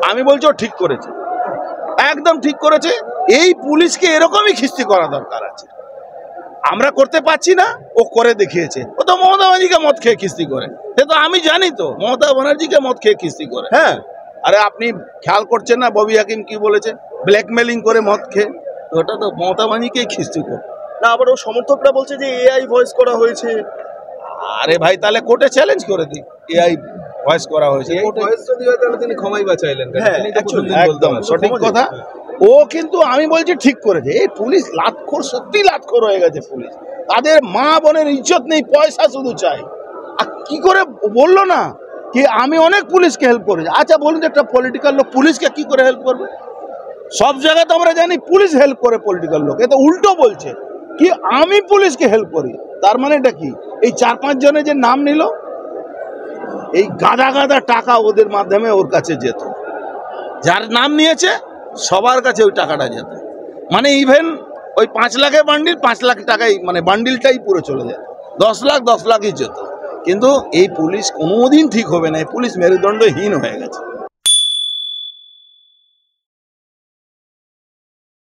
আমি বলছি ও ঠিক করেছে, একদম ঠিক করেছে। এই পুলিশকে এরকমই খিস্তি করা দরকার আছে। আমরা করতে পারছি না, ও করে দেখিয়েছে। ও তো মমতা ব্যানার্জিকে মদ খেয়ে খিস্তি করে, সে তো আমি জানি তো মমতা ব্যানার্জিকে মদ খেয়ে খিস্তি করে। হ্যাঁ, আরে আপনি খেয়াল করছেন না ববি হাকিম কি বলেছে, ব্ল্যাকমেলিং করে মদ খেয়ে, ওটা তো মমতা ব্যানার্জিকেই খিস্তি করে না। আবার ও সমর্থকরা বলছে যে এআই ভয়েস করা হয়েছে। আরে ভাই তাহলে কোর্টে চ্যালেঞ্জ করে দিই, এআই ভয়েস করা হয়েছে। ভয়েস যদি হয় তাহলে তিনি ক্ষমাই বা চাইলেন। হ্যাঁ, একদম সঠিক কথা। ও কিন্তু আমি বলছি ঠিক করেছে। এই পুলিশ লাতখোর, সত্যি লাতখোর হয়ে গেছে পুলিশ। তাদের মা বোনের ইজ্জত নেই, পয়সা শুধু চাই। আর কি করে বললো না কি আমি অনেক পুলিশকে হেল্প করেছি। আচ্ছা বলুন, একটা পলিটিক্যাল লোক পুলিশকে কি করে হেল্প করবে? সব জায়গায় তো আমরা জানি পুলিশ হেল্প করে পলিটিক্যাল লোক, এ তো উল্টো বলছে কি আমি পুলিশকে হেল্প করি। তার মানে এটা কি? এই 4-5 জনের যে নাম নিল, এই গাদা গাদা টাকা ওদের মাধ্যমে ওর কাছে যেত, যার নাম নিয়েছে সবার কাছে ওই টাকাটা যেত। মানে ইভেন ওই 5 লাখের বান্ডিল 5 লাখ টাকাই, মানে বান্ডিলটাই পুরো চলে যেত। 10 লাখই যেত। কিন্তু এই পুলিশ কোনোদিন ঠিক হবে না, এই পুলিশ মেরুদণ্ডহীন হয়ে গেছে।